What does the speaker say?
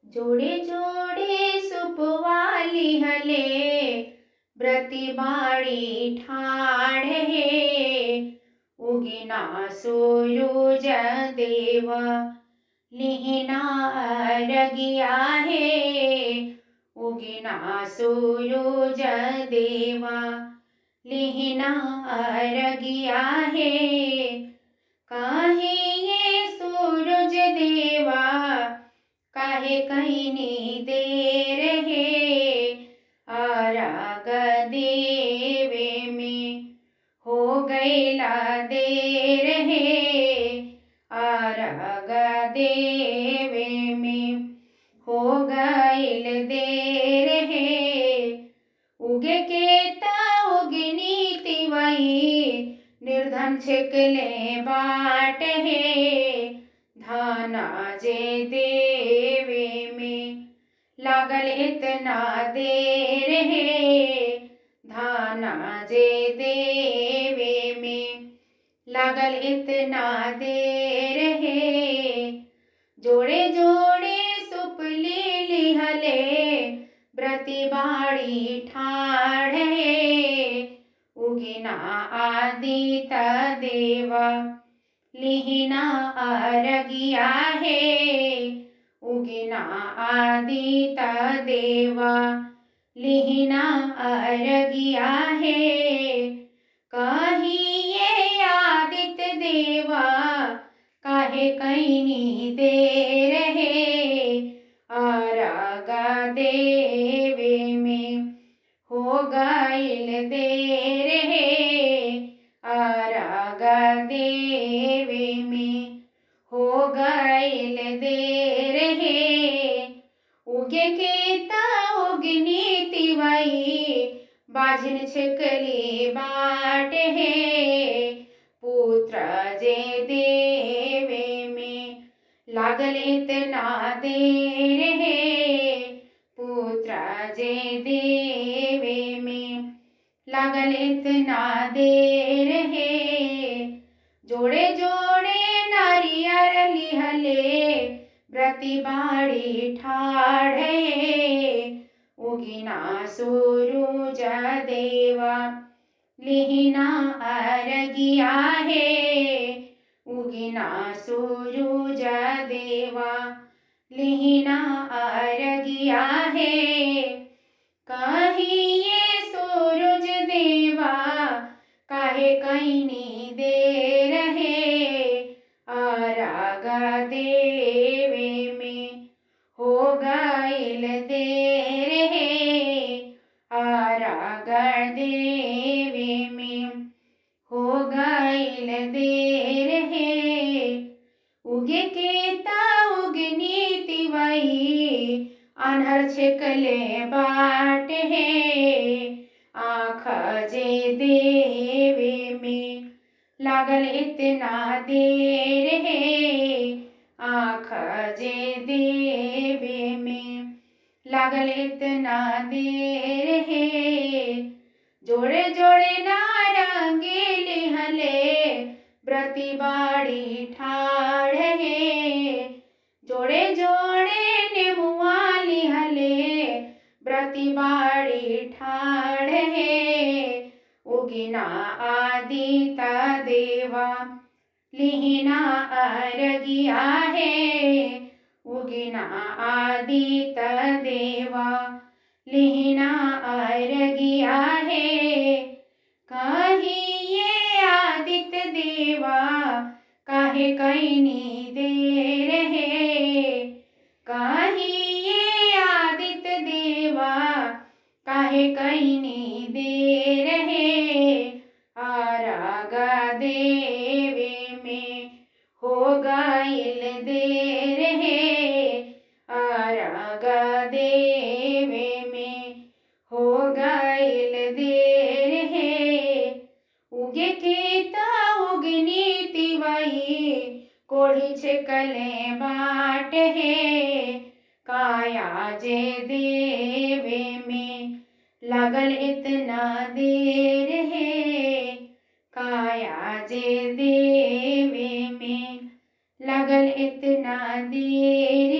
जोड़े जोड़े सुपवाली हले ब्रती बाड़ी ठाड़ हे उगिना सूरुज देव लिहिना रगिया है उगिना सूरुज देव लिहिना रगिया है काहे ये सूरज देवा काहे कहीं देर है आराग देवे में हो गईला देर है आराग देवे में हो गईल देर है उगे केता उगनी तिवई निर्धन छिकले बाट है धाना जे देवे में लागल इतना देर है धाना जे देवे में लागल इतना देर है जोड़े जोड़े सुपली लिहले ब्रती बाड़ी ठाड़ है उगिना आदित देवा लिहिना रगिया है उगिना आदित देवा लिहिना रगिया है कहीं ये आदित्य देवा काहे कहीं देर है आरागा देवे में हो गईल देर है आरागा देवे में हो गईल देर है उगे केता उगनी तिवई बाझिन छिकली बाट है पुत्र जे देवे में लागल इतना देर है पुत्र जे देवे में लागल इतना देर है जोड़े जोड़े नारियर लिहले ब्रती बाड़ी ठाड़ है उगिना सूरुज देवा लिहिना रगिया है उगिना सूरुज देवा लिहिना रगिया है कहीं ये सूरुज देवा काहे कहीं देर है आरागा देवे में हो गईल देर है आरागा देवे में हो गईल देर है उगे केता उगनी तिवई अनहर छिकले बाट है आँख जे देवे में लागल इतना देर है आँख जे देवे में लागल इतना देर है जोड़े जोड़े नारंगी लिहले ब्रती बाड़ी ठाड़ है जोड़े जोड़े नेमुआ लिहले ब्रती बाड़ी ठाड़ है उगिना आदित देवा लिहिना रगिया है उगिना आदित देवा लिहिना रगिया है कहीं ये आदित्य देवा काहे कहीं देर है कहीं ये आदित्य देवा काहे कहीं देर है आरागा देवे में हो गईल देर है आरागा देवे में हो गईल देर है उगे केता उगनी तिवई कोढ़ी छिकले बाट है काया जे देवे में लागल इतना देर है काया जे देवे में लगल इतना देर